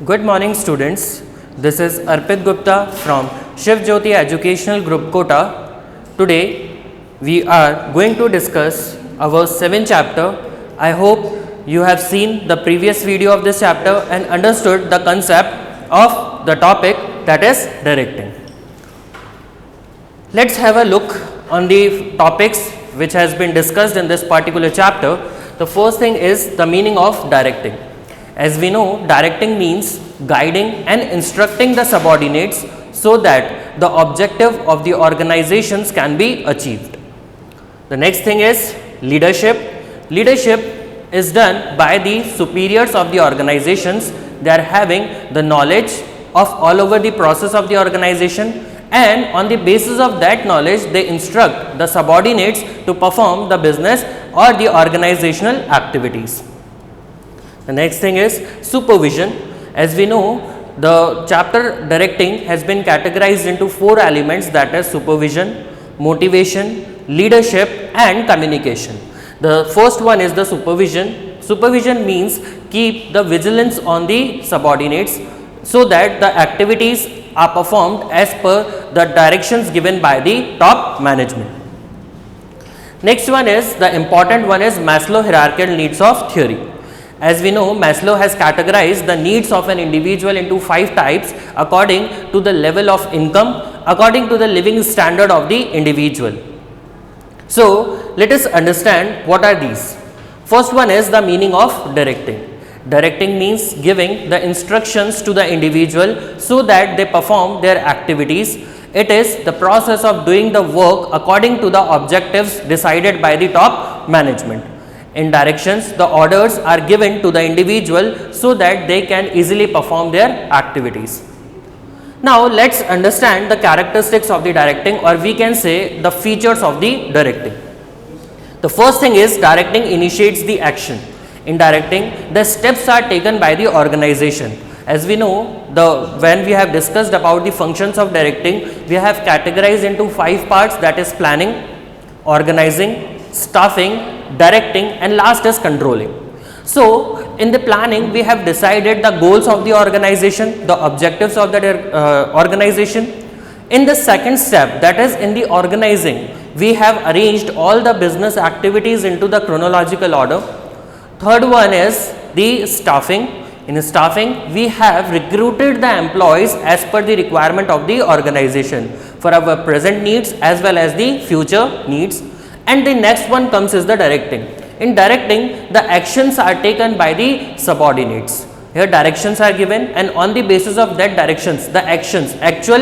Good morning students. This is Arpit Gupta from Shiv Jyoti Educational Group Kota. Today we are going to discuss our 7th chapter. I hope you have seen the previous video of this chapter and understood the concept of the topic, that is directing. Let's have a look on the topics which has been discussed in this particular chapter. The first thing is the meaning of directing. As we know, directing means guiding and instructing the subordinates so that the objective of the organizations can be achieved. The next thing is leadership. Leadership is done by the superiors of the organizations. They are having the knowledge of all over the process of the organization, and on the basis of that knowledge they instruct the subordinates to perform the business or the organizational activities. The next thing is supervision. As we know, the chapter directing has been categorized into 4 elements, that is supervision, motivation, leadership and communication. The first one is the supervision. Supervision means keep the vigilance on the subordinates so that the activities are performed as per the directions given by the top management. Next one is, the important one is Maslow hierarchical needs of theory. As we know, Maslow has categorized the needs of an individual into 5 types according to the level of income, according to the living standard of the individual. So, let us understand what are these. First one is the meaning of directing. Directing means giving the instructions to the individual so that they perform their activities. It is the process of doing the work according to the objectives decided by the top management. In directions, the orders are given to the individual so that they can easily perform their activities. Now, let's understand the characteristics of the directing, or we can say the features of the directing. The first thing is, directing initiates the action. In directing, the steps are taken by the organization. As we know, when we have discussed about the functions of directing, we have categorized into 5 parts, that is planning, organizing, staffing, directing and last is controlling. So, in the planning we have decided the goals of the organization, the objectives of the organization. In the second step, that is in the organizing, we have arranged all the business activities into the chronological order. Third one is the staffing. In staffing, we have recruited the employees as per the requirement of the organization for our present needs as well as the future needs. And the next one comes is the directing. In directing, the actions are taken by the subordinates. Here directions are given, and on the basis of that directions, the actions, actual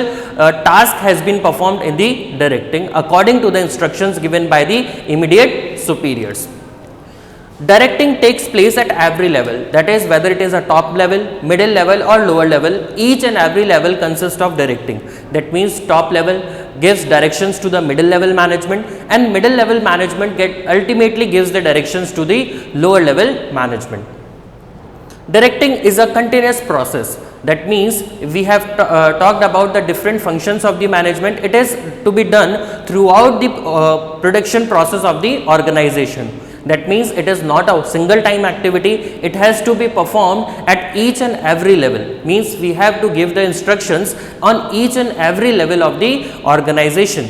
task has been performed in the directing according to the instructions given by the immediate superiors. Directing takes place at every level, that is whether it is a top level, middle level or lower level. Each and every level consists of directing. That means top level gives directions to the middle level management, and middle level management ultimately gives the directions to the lower level management. Directing is a continuous process. That means we have talked about the different functions of the management. It is to be done throughout the production process of the organization. That means it is not a single time activity, it has to be performed at each and every level. Means we have to give the instructions on each and every level of the organization.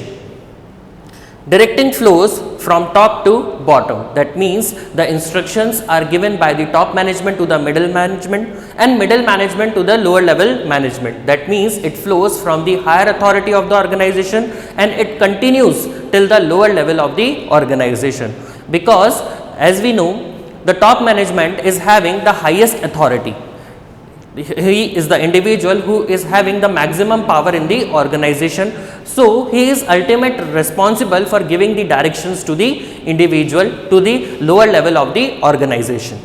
Directing flows from top to bottom. That means the instructions are given by the top management to the middle management and middle management to the lower level management. That means it flows from the higher authority of the organization and it continues till the lower level of the organization. Because as we know, the top management is having the highest authority. He is the individual who is having the maximum power in the organization. So, he is ultimately responsible for giving the directions to the individual to the lower level of the organization.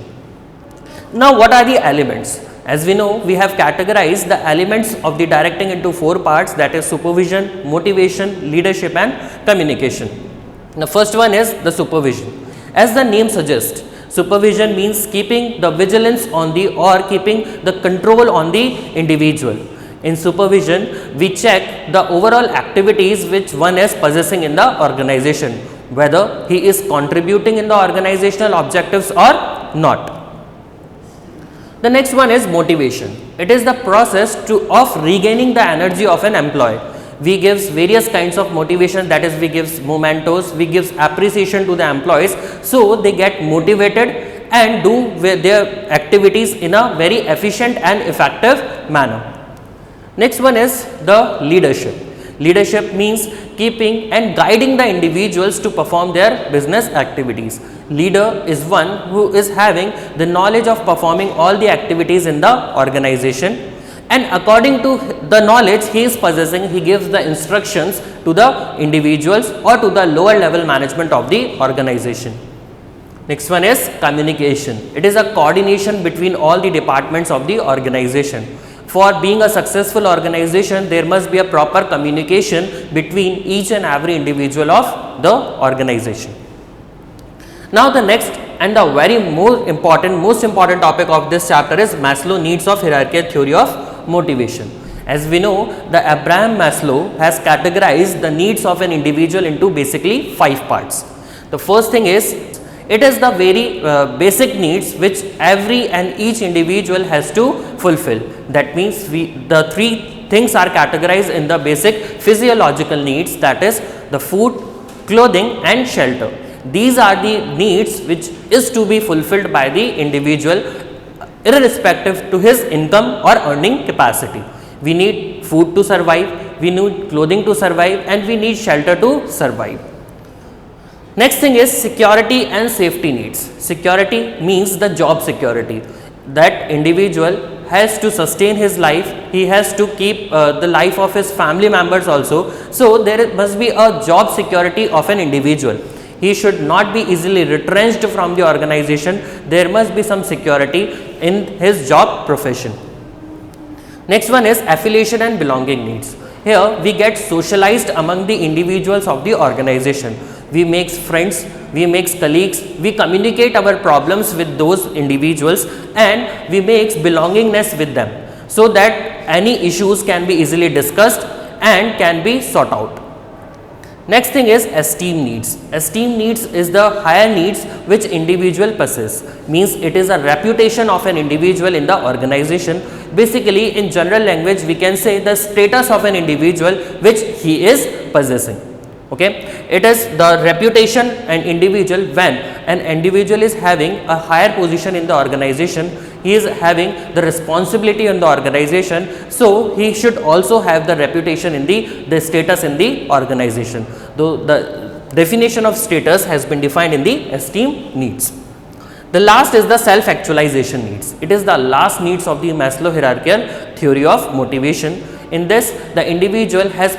Now, what are the elements? As we know, we have categorized the elements of the directing into 4 parts, that is supervision, motivation, leadership and communication. The first one is the supervision. As the name suggests, supervision means keeping the vigilance on the or keeping the control on the individual. In supervision, we check the overall activities which one is possessing in the organization, whether he is contributing in the organizational objectives or not. The next one is motivation. It is the process of regaining the energy of an employee. We gives various kinds of motivation, that is we gives mementos, we gives appreciation to the employees, so they get motivated and do their activities in a very efficient and effective manner. Next one is the leadership. Leadership means keeping and guiding the individuals to perform their business activities. Leader is one who is having the knowledge of performing all the activities in the organization, and according to the knowledge he is possessing, he gives the instructions to the individuals or to the lower level management of the organization. Next one is communication. It is a coordination between all the departments of the organization. For being a successful organization, there must be a proper communication between each and every individual of the organization. Now the next and the very most important topic of this chapter is Maslow needs of hierarchical theory of motivation. As we know, the Abraham Maslow has categorized the needs of an individual into basically 5 parts. The first thing is, it is the very basic needs which every and each individual has to fulfill. That means the 3 things are categorized in the basic physiological needs, that is the food, clothing and shelter. These are the needs which is to be fulfilled by the individual irrespective to his income or earning capacity. We need food to survive, we need clothing to survive, and we need shelter to survive. Next thing is security and safety needs. Security means the job security. That individual has to sustain his life, he has to keep the life of his family members also. So there must be a job security of an individual. He should not be easily retrenched from the organization. There must be some security in his job profession. Next one is affiliation and belonging needs. Here we get socialized among the individuals of the organization. We make friends, we make colleagues, we communicate our problems with those individuals, and we make belongingness with them, so that any issues can be easily discussed and can be sought out. Next thing is esteem needs. Esteem needs is the higher needs which individual possess. Means it is a reputation of an individual in the organization. Basically in general language we can say the status of an individual which he is possessing. Okay, it is the reputation and individual. When an individual is having a higher position in the organization, he is having the responsibility in the organization, so he should also have the reputation in the status in the organization. Though the definition of status has been defined in the esteem needs. The last is the self actualization needs. It is the last needs of the Maslow hierarchical theory of motivation. In this, the individual has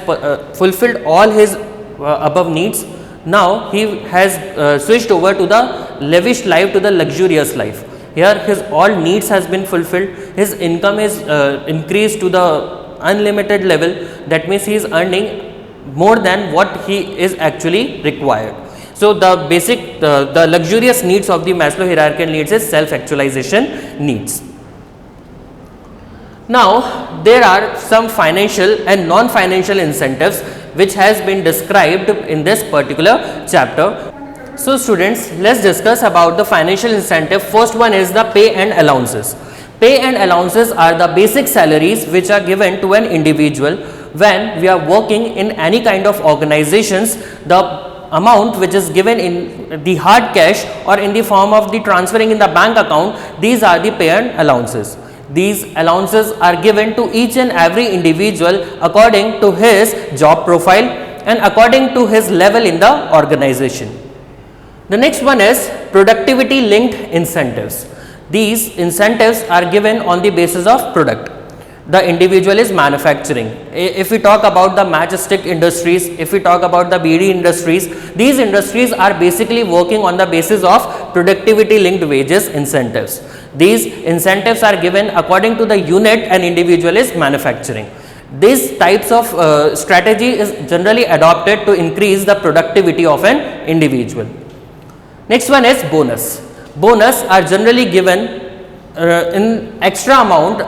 fulfilled all his above needs. Now he has switched over to the lavish life, to the luxurious life. Here his all needs has been fulfilled, his income is increased to the unlimited level. That means he is earning more than what he is actually required. So the basic the luxurious needs of the Maslow hierarchical needs is self actualization needs. Now there are some financial and non-financial incentives which has been described in this particular chapter. So students, let's discuss about the financial incentive. First one is the pay and allowances. Pay and allowances are the basic salaries which are given to an individual when we are working in any kind of organizations. The amount which is given in the hard cash or in the form of the transferring in the bank account, these are the pay and allowances. These allowances are given to each and every individual according to his job profile and according to his level in the organization. The next one is productivity linked incentives. These incentives are given on the basis of product. The individual is manufacturing. If we talk about the matchstick industries, if we talk about the BD industries, these industries are basically working on the basis of productivity linked wages incentives. These incentives are given according to the unit an individual is manufacturing. These types of strategy is generally adopted to increase the productivity of an individual. Next one is bonus. Bonus are generally given in extra amount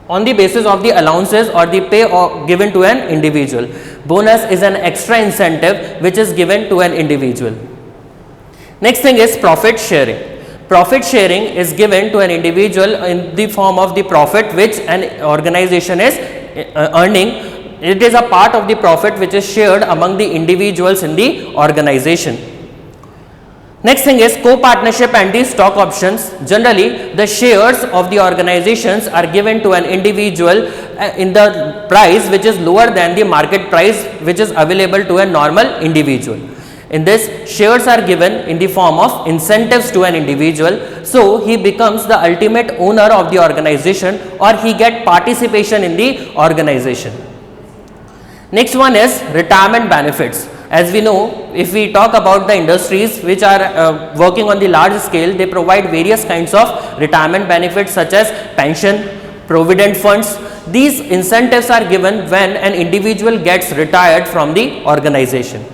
on the basis of the allowances or the pay given to an individual. Bonus is an extra incentive which is given to an individual. Next thing is profit sharing. Profit sharing is given to an individual in the form of the profit which an organization is earning. It is a part of the profit which is shared among the individuals in the organization. Next thing is co-partnership and the stock options. Generally, the shares of the organizations are given to an individual in the price which is lower than the market price which is available to a normal individual. In this, shares are given in the form of incentives to an individual, so he becomes the ultimate owner of the organization, or he get participation in the organization. Next one is retirement benefits. As we know, if we talk about the industries which are working on the large scale, they provide various kinds of retirement benefits such as pension, provident funds. These incentives are given when an individual gets retired from the organization.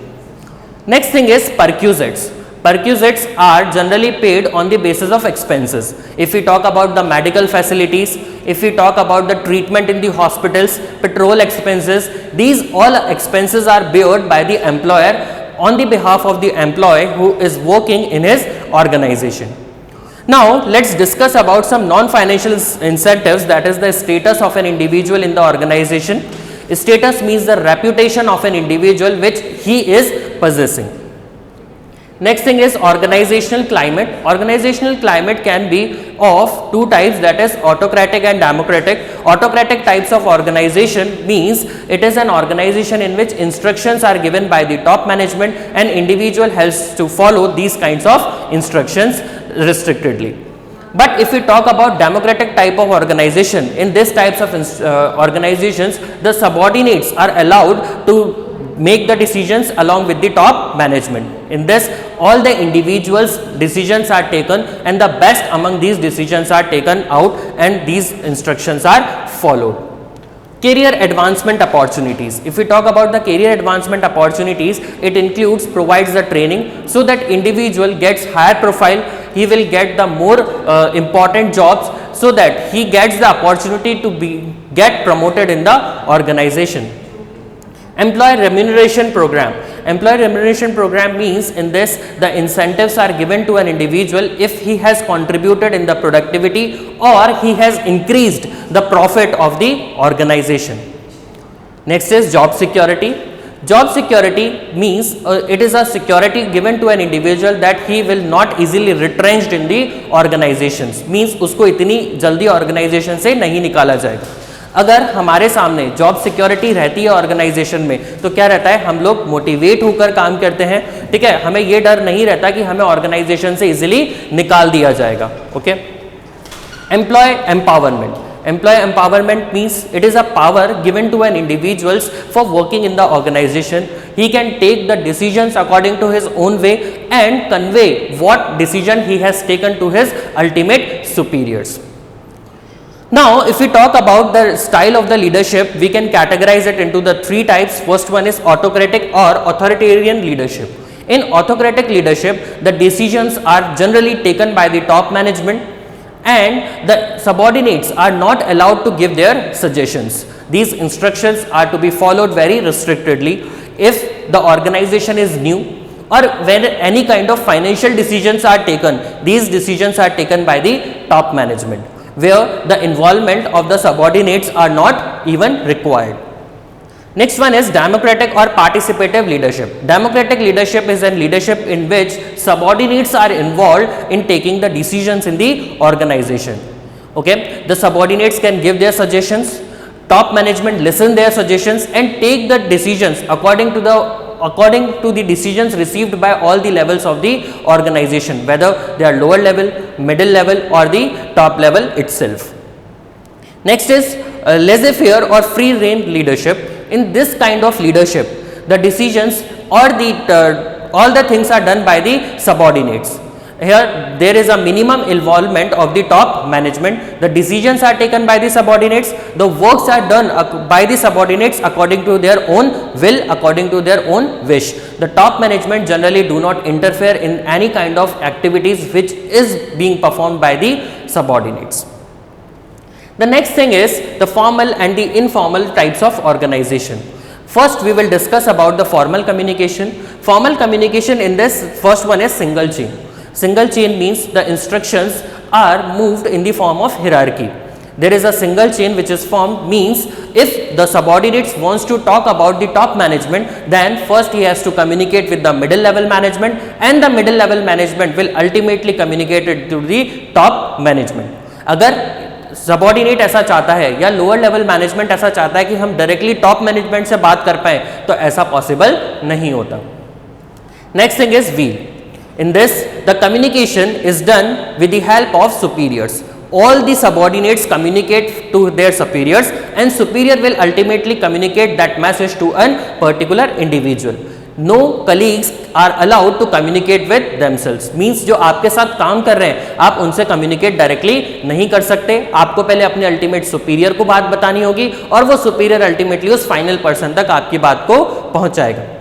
Next thing is perquisites. Perquisites are generally paid on the basis of expenses. If we talk about the medical facilities, if we talk about the treatment in the hospitals, petrol expenses, these all expenses are borne by the employer on the behalf of the employee who is working in his organization. Now, let's discuss about some non-financial incentives, that is the status of an individual in the organization. Status means the reputation of an individual which he is possessing. Next thing is organizational climate. Organizational climate can be of two types, that is autocratic and democratic. Autocratic types of organization means it is an organization in which instructions are given by the top management and individual has to follow these kinds of instructions restrictedly. But if we talk about democratic type of organization, in this types of organizations, the subordinates are allowed to make the decisions along with the top management. In this, all the individuals' decisions are taken and the best among these decisions are taken out and these instructions are followed. Career advancement opportunities. If we talk about the career advancement opportunities, it includes provides the training so that individual gets higher profile, he will get the more important jobs so that he gets the opportunity to get promoted in the organization. Employee remuneration program. Employee remuneration program means in this the incentives are given to an individual if he has contributed in the productivity or he has increased the profit of the organization. Next is job security. Job security means it is a security given to an individual that he will not easily retrenched in the organizations. Means उसको इतनी जल्दी organization से नहीं निकाला जाएगा. अगर हमारे सामने जॉब सिक्योरिटी रहती है ऑर्गेनाइजेशन में तो क्या रहता है, हम लोग मोटिवेट होकर काम करते हैं. ठीक है, हमें ये डर नहीं रहता कि हमें ऑर्गेनाइजेशन से इजीली निकाल दिया जाएगा. Okay. Employ empowerment. Employee empowerment means it is a power given to an individuals for working in the organization. He can take the decisions according to his own way and convey what decision he has taken to his ultimate superiors. Now, if we talk about the style of the leadership, we can categorize it into the three types. First one is autocratic or authoritarian leadership. In autocratic leadership, the decisions are generally taken by the top management and the subordinates are not allowed to give their suggestions. These instructions are to be followed very restrictedly. If the organization is new or when any kind of financial decisions are taken, these decisions are taken by the top management, where the involvement of the subordinates are not even required. Next one is democratic or participative leadership. Democratic leadership is a leadership in which subordinates are involved in taking the decisions in the organization. Okay, the subordinates can give their suggestions, top management listen their suggestions and take the decisions according to the decisions received by all the levels of the organization, whether they are lower level, middle level or the top level itself. Next is laissez-faire or free rein leadership. In this kind of leadership, the decisions or all the things are done by the subordinates. Here there is a minimum involvement of the top management. The decisions are taken by the subordinates. The works are done by the subordinates according to their own will, according to their own wish. The top management generally do not interfere in any kind of activities which is being performed by the subordinates. The next thing is the formal and the informal types of organization. First, we will discuss about the formal communication. Formal communication in this first one is single chain. Single chain means the instructions are moved in the form of hierarchy. There is a single chain which is formed, means if the subordinates wants to talk about the top management, then first he has to communicate with the middle level management, and the middle level management will ultimately communicate it to the top management. अगर subordinate ऐसा चाहता है या lower level management ऐसा चाहता है कि हम डायरेक्टली टॉप मैनेजमेंट से बात कर पाए, तो ऐसा पॉसिबल नहीं होता. Next thing is wheel. In this the communication is done with the help of superiors. All the subordinates communicate to their superiors, and superior will ultimately communicate that message to a particular individual. No colleagues are allowed to communicate with themselves. Means जो आपके साथ काम कर रहे हैं आप उनसे communicate directly नहीं कर सकते. आपको पहले अपने ultimate superior को बात बतानी होगी और वो superior ultimately उस final person तक आपकी बात को पहुंचाएगा.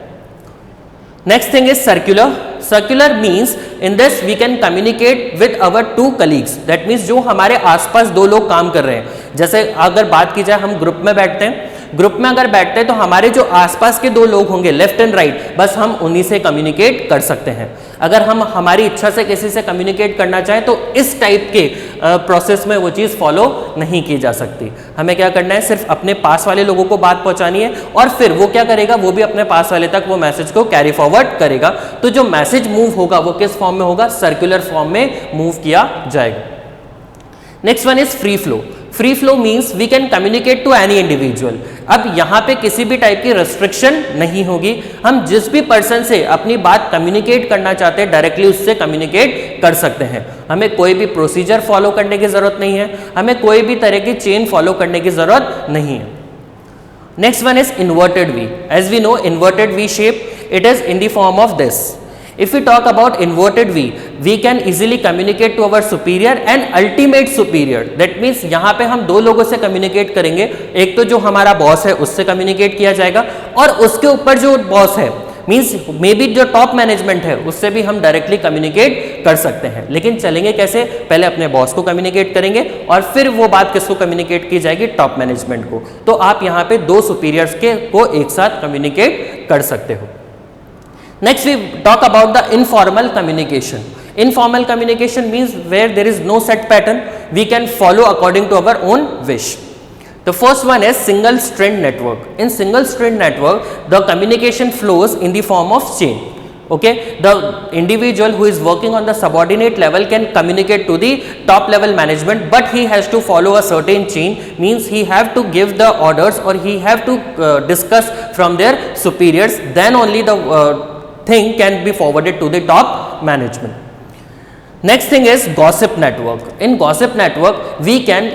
Next thing is circular. Circular means in this we can communicate with our two colleagues. That means जो हमारे आसपास दो लोग काम कर रहे हैं, जैसे अगर बात की जाए हम ग्रुप में बैठते हैं, ग्रुप में अगर बैठते हैं तो हमारे जो आसपास के दो लोग होंगे लेफ्ट एंड राइट, बस हम उन्हीं से कम्युनिकेट कर सकते हैं. अगर हम हमारी इच्छा से किसी से कम्युनिकेट करना चाहें तो इस टाइप के प्रोसेस में वो चीज़ फॉलो नहीं की जा सकती. हमें क्या करना है, सिर्फ अपने पास वाले लोगों को बात पहुंचानी है और फिर वो क्या करेगा, वो भी अपने पास वाले तक वो मैसेज को कैरी फॉरवर्ड करेगा. तो जो मैसेज मूव होगा वो किस फॉर्म में होगा, सर्कुलर फॉर्म में मूव किया जाएगा. Next one is free flow. Free flow means we can communicate to any individual. अब यहाँ पे किसी भी टाइप की रेस्ट्रिक्शन नहीं होगी. हम जिस भी पर्सन से अपनी बात कम्युनिकेट करना चाहते हैं डायरेक्टली उससे कम्युनिकेट कर सकते हैं. हमें कोई भी प्रोसीजर फॉलो करने की जरूरत नहीं है, हमें कोई भी तरह की चेन फॉलो करने की जरूरत नहीं है. Next one is inverted V. As we know inverted V shape, it is in the form of this. If we talk about inverted V, we can easily communicate to our superior and ultimate superior. That means यहाँ पे हम दो लोगों से communicate करेंगे. एक तो जो हमारा बॉस है उससे communicate किया जाएगा और उसके ऊपर जो बॉस है मीन्स मे बी जो टॉप मैनेजमेंट है उससे भी हम डायरेक्टली कम्युनिकेट कर सकते हैं. लेकिन चलेंगे कैसे, पहले अपने बॉस को कम्युनिकेट करेंगे और फिर वो बात किसको कम्युनिकेट की जाएगी, टॉप मैनेजमेंट को. तो आप यहाँ पे दो सुपीरियर्स के को एक साथ कम्युनिकेट कर सकते हो. Next we talk about the informal communication. Informal communication means where there is no set pattern, we can follow according to our own wish. The first one is single strand network. In single strand network, the communication flows in the form of chain. Okay, the individual who is working on the subordinate level can communicate to the top level management, but he has to follow a certain chain. Means he have to give the orders or he have to discuss from their superiors. Then only the thing can be forwarded to the top management. Next thing is gossip network. In gossip network, we can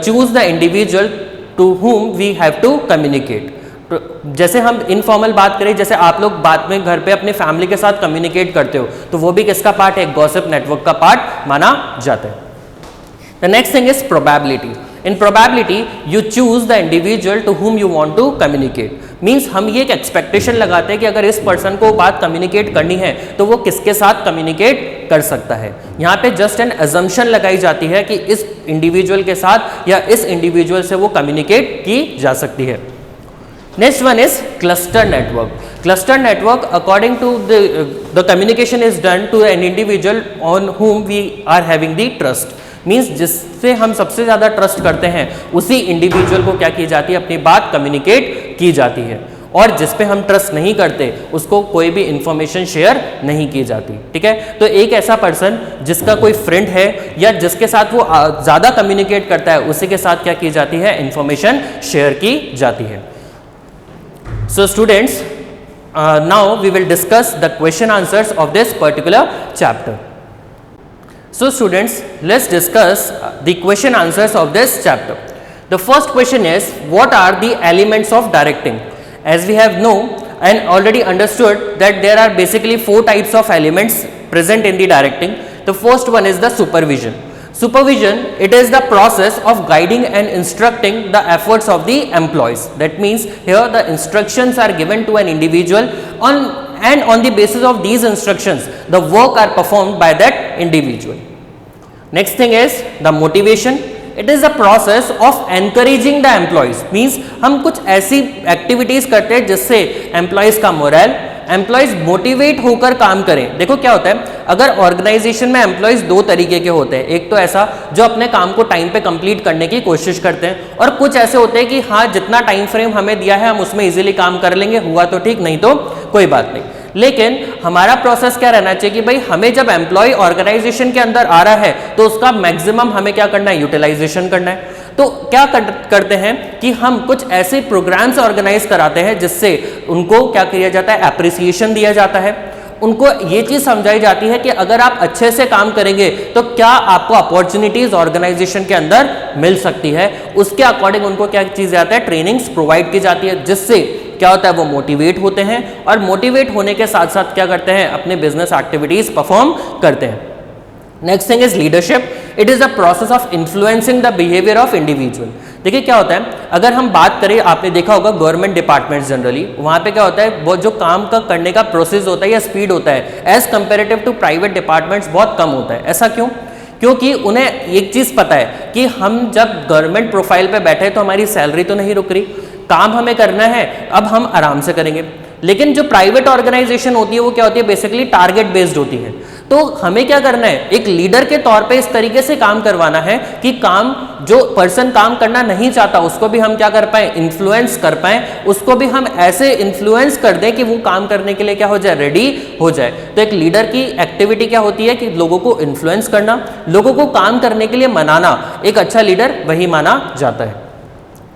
choose the individual to whom we have to communicate. जैसे हम informal बात करें, जैसे आप लोग बात में घर पे अपने फैमिली के साथ कम्युनिकेट करते हो, तो वो भी किसका पार्ट है, गॉसिप नेटवर्क का पार्ट माना जाता है. The next thing is probability. In probability, you choose the individual to whom you want to communicate. Means हम ये एक एक्सपेक्टेशन लगाते हैं कि अगर इस पर्सन को बात कम्युनिकेट करनी है तो वो किसके साथ कम्युनिकेट कर सकता है. यहाँ पे जस्ट एन अजम्पशन लगाई जाती है कि इस इंडिविजुअल के साथ या इस इंडिविजुअल से वो कम्युनिकेट की जा सकती है. Next one is cluster network. Cluster network, according to the communication is done to an individual on whom we are having the trust. Means जिससे हम सबसे ज़्यादा ट्रस्ट करते हैं उसी इंडिविजुअल को क्या की जाती है, अपनी बात कम्युनिकेट की जाती है. और जिस पे हम ट्रस्ट नहीं करते उसको कोई भी इंफॉर्मेशन शेयर नहीं की जाती. ठीक है, तो एक ऐसा पर्सन जिसका कोई फ्रेंड है या जिसके साथ वो ज़्यादा कम्युनिकेट करता है उसी के साथ क्या की जाती है, इंफॉर्मेशन शेयर की जाती है. So students, now we will discuss the question answers of this particular chapter. So students, let's discuss the question answers of this chapter. The first question is, what are the elements of directing? As we have known and already understood that there are basically 4 types of elements present in the directing. The first one is the supervision. Supervision, it is the process of guiding and instructing the efforts of the employees. That means here the instructions are given to an individual and on the basis of these instructions the work are performed by that individual. Next thing is the motivation. It is the process of encouraging the employees. Means हम कुछ ऐसी activities करते हैं जिससे employees का morale employees motivate होकर काम करें। देखो क्या होता है, अगर ऑर्गेनाइजेशन में एम्प्लॉयज दो तरीके के होते हैं, एक तो ऐसा जो अपने काम को टाइम पे कंप्लीट करने की कोशिश करते हैं, और कुछ ऐसे होते हैं कि हाँ जितना टाइम फ्रेम हमें दिया है हम उसमें इजीली काम कर लेंगे, हुआ तो ठीक, नहीं तो कोई बात नहीं। लेकिन हमारा प्रोसेस क्या रहना चाहिए कि भाई हमें जब एम्प्लॉय ऑर्गेनाइजेशन के अंदर आ रहा है तो उसका मैक्सिमम हमें क्या करना है, यूटिलाइजेशन करना है। तो क्या करते हैं कि हम कुछ ऐसे प्रोग्राम्स ऑर्गेनाइज कराते हैं जिससे उनको क्या किया जाता है, एप्रिसिएशन दिया जाता है, उनको ये चीज समझाई जाती है कि अगर आप अच्छे से काम करेंगे तो क्या आपको अपॉर्चुनिटीज ऑर्गेनाइजेशन के अंदर मिल सकती है, उसके अकॉर्डिंग उनको क्या चीज जाता है, ट्रेनिंग्स प्रोवाइड की जाती है, जिससे क्या होता है वो मोटिवेट होते हैं, और मोटिवेट होने के साथ साथ क्या करते हैं, अपने बिजनेस एक्टिविटीज परफॉर्म करते हैं। Next thing is leadership. It is the process of influencing the behaviour of individual. देखिए क्या होता है, अगर हम बात करें, आपने देखा होगा गवर्नमेंट डिपार्टमेंट्स जनरली, वहां पे क्या होता है, वो जो काम का करने का प्रोसेस होता है या स्पीड होता है as comparative to private departments बहुत कम होता है। ऐसा क्यों? क्योंकि उन्हें एक चीज पता है कि हम जब गवर्नमेंट प्रोफाइल पे बैठे तो हमारी सैलरी तो नहीं रुक रही, काम हमें करना है, अब हम आराम से करेंगे। लेकिन जो प्राइवेट ऑर्गेनाइजेशन होती है वो क्या होती है, बेसिकली टारगेट बेस्ड होती है। तो हमें क्या करना है, एक लीडर के तौर पे इस तरीके से काम करवाना है कि काम जो पर्सन काम करना नहीं चाहता उसको भी हम क्या कर पाए, इन्फ्लुएंस कर पाए, उसको भी हम ऐसे इन्फ्लुएंस कर दें कि वो काम करने के लिए क्या हो जाए, रेडी हो जाए। तो एक लीडर की एक्टिविटी क्या होती है कि लोगों को इन्फ्लुएंस करना, लोगों को काम करने के लिए मनाना, एक अच्छा लीडर वही माना जाता है।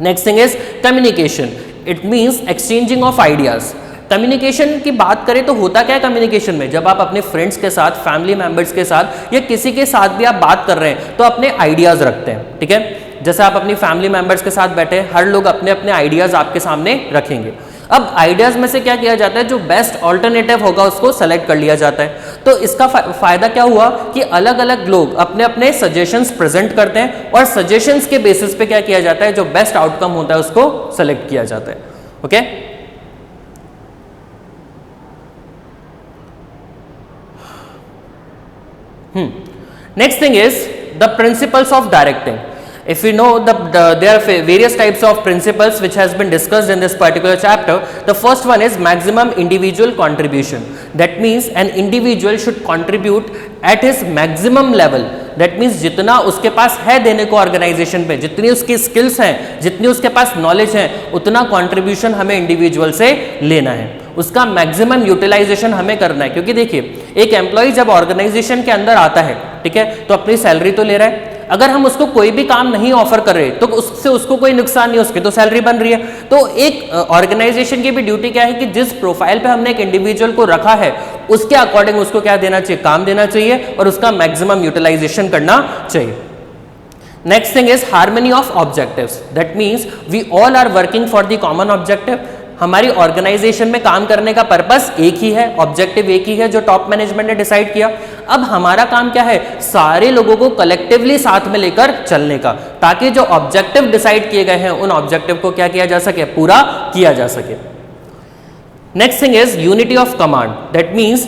Next thing is communication. It means exchanging of ideas. Communication की बात करें तो होता क्या है कम्युनिकेशन में, जब आप अपने फ्रेंड्स के साथ, फैमिली मेंबर्स के साथ या किसी के साथ भी आप बात कर रहे हैं तो अपने आइडियाज रखते हैं, ठीक है। जैसे आप अपनी फैमिली मेंबर्स के साथ बैठे, हर लोग अपने अपने आइडियाज आपके सामने रखेंगे। अब आइडियाज में से क्या किया जाता है, जो बेस्ट ऑल्टरनेटिव होगा उसको सेलेक्ट कर लिया जाता है। तो इसका फायदा क्या हुआ कि अलग अलग लोग अपने अपने सजेशंस प्रेजेंट करते हैं और सजेशंस के बेसिस पे क्या किया जाता है, जो बेस्ट आउटकम होता है उसको सेलेक्ट किया जाता है। Okay, next thing is the principles of directing. If we know there are various types of principles which has been discussed in this particular chapter. The first one is maximum individual contribution. That means an individual should contribute at his maximum level. That means जितना उसके पास है देने को organisation पे, जितनी उसकी skills हैं, जितनी उसके पास नॉलेज है, उतना कंट्रीब्यूशन हमें इंडिविजुअल से लेना है, उसका मैक्सिमम यूटिलाइजेशन हमें करना है। क्योंकि देखिए एक एम्प्लॉय जब ऑर्गेनाइजेशन के अंदर आता है, ठीक है, तो अपनी सैलरी तो ले रहा है, अगर हम उसको कोई भी काम नहीं ऑफर कर रहे तो उससे उसको कोई नुकसान नहीं, उसकी तो सैलरी बन रही है। तो एक ऑर्गेनाइजेशन की भी ड्यूटी क्या है कि जिस प्रोफाइल पे हमने एक इंडिविजुअल को रखा है उसके अकॉर्डिंग उसको क्या देना चाहिए, काम देना चाहिए और उसका मैक्सिमम यूटिलाइजेशन करना चाहिए। Next thing is harmony of objectives. That means we all are working for the common objective. हमारी ऑर्गेनाइजेशन में काम करने का पर्पस एक ही है, ऑब्जेक्टिव एक ही है जो टॉप मैनेजमेंट ने डिसाइड किया। अब हमारा काम क्या है, सारे लोगों को कलेक्टिवली साथ में लेकर चलने का, ताकि जो ऑब्जेक्टिव डिसाइड किए गए हैं उन ऑब्जेक्टिव को क्या किया जा सके, पूरा किया जा सके। Next thing is unity of command. That means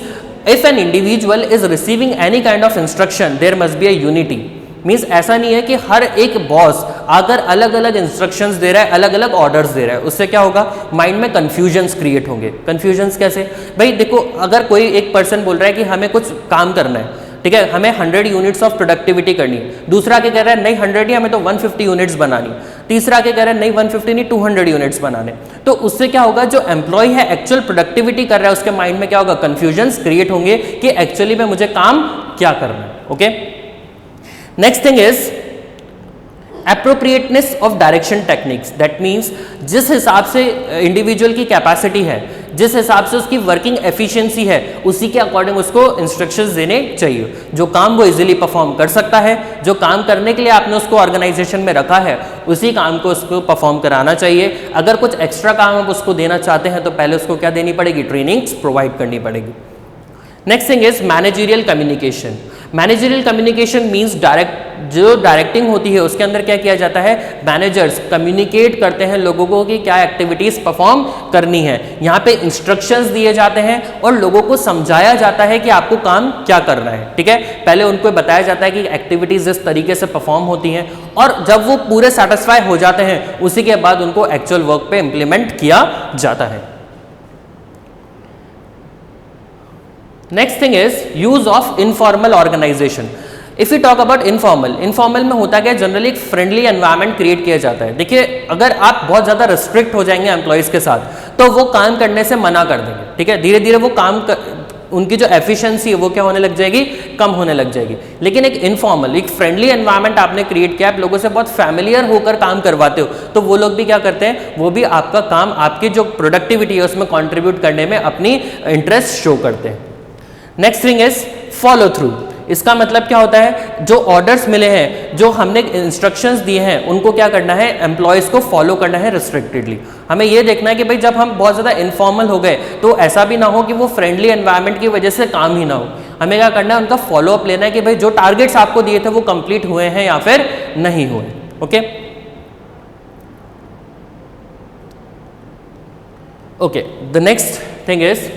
if an individual is receiving any kind of instruction there must be a unity. Means ऐसा नहीं है कि हर एक बॉस अगर अलग अलग इंस्ट्रक्शंस दे रहा है, अलग अलग ऑर्डर्स दे रहा है, उससे क्या होगा, माइंड में कंफ्यूजन्स क्रिएट होंगे। कंफ्यूजन्स कैसे भाई, देखो अगर कोई एक पर्सन बोल रहा है कि हमें कुछ काम करना है, ठीक है, हमें 100 यूनिट्स ऑफ प्रोडक्टिविटी करनी है, दूसरा के कह रहा है नहीं 100 नहीं, हमें तो 150 यूनिट्स बनानी, तीसरा के कह रहा है नहीं 150 नहीं 200 यूनिट्स बनाने। तो उससे क्या होगा, जो एम्प्लॉय है एक्चुअल प्रोडक्टिविटी कर रहा है उसके माइंड में क्या होगा, कंफ्यूजन्स क्रिएट होंगे कि एक्चुअली में मुझे काम क्या करना है। Okay, next thing is appropriateness of direction techniques. That means जिस हिसाब से इंडिविजुअल की कैपेसिटी है, जिस हिसाब से उसकी वर्किंग एफिशिएंसी है, उसी के अकॉर्डिंग उसको इंस्ट्रक्शंस देने चाहिए। जो काम वो इजीली परफॉर्म कर सकता है, जो काम करने के लिए आपने उसको ऑर्गेनाइजेशन में रखा है, उसी काम को उसको परफॉर्म कराना चाहिए। अगर कुछ एक्स्ट्रा काम आप उसको देना चाहते हैं तो पहले उसको क्या देनी पड़ेगी, ट्रेनिंग्स प्रोवाइड करनी पड़ेगी। Next thing is managerial communication. Managerial communication means जो डायरेक्टिंग होती है उसके अंदर क्या किया जाता है, मैनेजर्स कम्युनिकेट करते हैं लोगों को कि क्या एक्टिविटीज परफॉर्म करनी है। यहाँ पे इंस्ट्रक्शंस दिए जाते हैं और लोगों को समझाया जाता है कि आपको काम क्या करना है, ठीक है। पहले उनको बताया जाता है कि एक्टिविटीज इस तरीके से परफॉर्म होती हैं और जब वो पूरे सेटिस्फाई हो जाते हैं उसी के बाद उनको एक्चुअल वर्क पे इंप्लीमेंट किया जाता है। Next thing is use of informal organization. If you talk about informal में होता क्या, जनरली एक फ्रेंडली एनवायरनमेंट क्रिएट किया जाता है. देखिए अगर आप बहुत ज्यादा रिस्ट्रिक्ट हो जाएंगे एम्प्लॉयज के साथ तो वो काम करने से मना कर देंगे. ठीक है, धीरे धीरे वो उनकी जो एफिशिएंसी है वो क्या होने लग जाएगी, कम होने लग जाएगी. लेकिन एक इनफॉर्मल, एक फ्रेंडली एनवायरनमेंट आपने क्रिएट किया, आप लोगों से बहुत फैमिलियर होकर काम करवाते हो, तो वो लोग भी क्या करते हैं, वो भी आपका काम, आपकी जो प्रोडक्टिविटी है उसमें कंट्रीब्यूट करने में अपनी इंटरेस्ट शो करते हैं. Next thing is follow through. इसका मतलब क्या होता है, जो ऑर्डर्स मिले हैं, जो हमने इंस्ट्रक्शंस दिए हैं, उनको क्या करना है, एम्प्लॉयज को फॉलो करना है रिस्ट्रिक्टेडली. हमें ये देखना है कि भाई जब हम बहुत ज़्यादा इनफॉर्मल हो गए तो ऐसा भी ना हो कि वो फ्रेंडली एनवायरनमेंट की वजह से काम ही ना हो. हमें क्या करना है, उनका फॉलो अप लेना है कि भाई जो टारगेट्स आपको दिए थे वो कंप्लीट हुए हैं या फिर नहीं हुए. Okay okay, the next thing is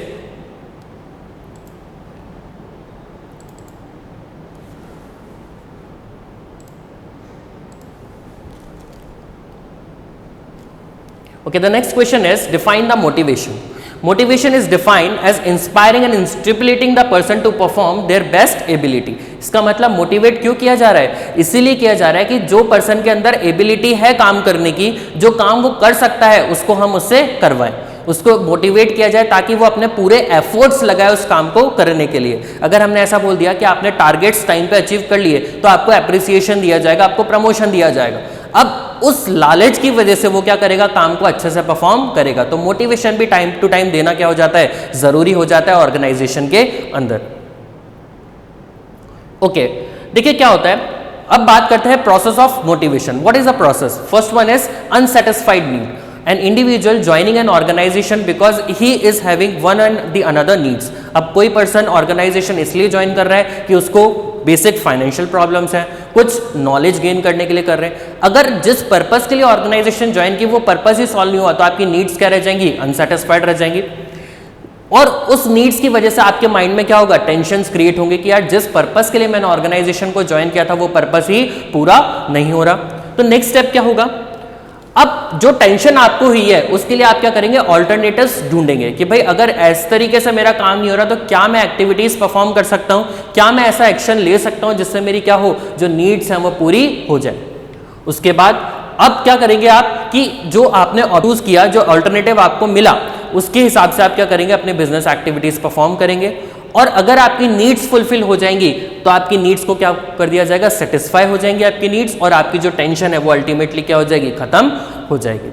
okay, the next question is define the motivation. Motivation is defined as inspiring and stimulating the person to perform their best ability. इसका मतलब मोटिवेट क्यों किया जा रहा है, इसीलिए किया जा रहा है कि जो पर्सन के अंदर एबिलिटी है काम करने की, जो काम वो कर सकता है उसको हम उससे करवाएं, उसको मोटिवेट किया जाए ताकि वो अपने पूरे एफर्ट्स लगाए उस काम को करने के लिए. अगर हमने ऐसा बोल दिया कि आपने टारगेट्स टाइम पे अचीव कर लिए तो आपको अप्रिसिएशन दिया जाएगा, आपको प्रमोशन दिया जाएगा. अब उस लालच की वजह से वो क्या करेगा, काम को अच्छे से परफॉर्म करेगा. तो मोटिवेशन भी टाइम टू टाइम देना क्या हो जाता है, जरूरी हो जाता है ऑर्गेनाइजेशन के अंदर. ओके, देखिए क्या होता है, अब बात करते हैं process of motivation. What is the process? First one is unsatisfied need. An individual joining an organization because he is having one and the another needs. अब कोई पर्सन ऑर्गेनाइजेशन इसलिए ज्वाइन कर रहा है कि उसको बेसिक फाइनेंशियल प्रॉब्लम्स हैं, कुछ नॉलेज गेन करने के लिए कर रहे हैं. अगर जिस पर्पस के लिए ऑर्गेनाइजेशन ज्वाइन की वो पर्पस ही सॉल्व नहीं हुआ तो आपकी नीड्स क्या रह जाएंगी, अनसेटिस्फाइड रह जाएंगी. और उस नीड्स की वजह से आपके माइंड में क्या होगा, टेंशन्स क्रिएट होंगे कि यार जिस पर्पस के लिए मैंने ऑर्गेनाइजेशन को ज्वाइन किया था वो पर्पस ही पूरा नहीं हो रहा. तो नेक्स्ट स्टेप क्या होगा, अब जो टेंशन आपको हुई है उसके लिए आप क्या करेंगे, ऑल्टरनेटिव्स ढूंढेंगे कि भाई अगर इस तरीके से मेरा काम नहीं हो रहा तो क्या मैं एक्टिविटीज परफॉर्म कर सकता हूं, क्या मैं ऐसा एक्शन ले सकता हूं जिससे मेरी क्या हो, जो नीड्स हैं वो पूरी हो जाए. उसके बाद अब क्या करेंगे आप कि जो आपने चूज किया, जो अल्टरनेटिव आपको मिला, उसके हिसाब से आप क्या करेंगे, अपने बिजनेस एक्टिविटीज परफॉर्म करेंगे. और अगर आपकी नीड्स फुलफिल हो जाएंगी तो आपकी नीड्स को क्या कर दिया जाएगा, सेटिस्फाई हो जाएंगी आपकी नीड्स, और आपकी जो टेंशन है वो अल्टीमेटली क्या हो जाएगी, खत्म हो जाएगी.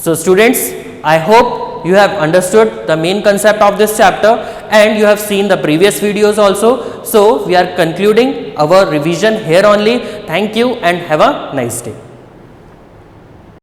So students, I hope you have understood the main concept of this chapter and you have seen the previous videos also. So we are concluding our revision here only. Thank you and have a nice day.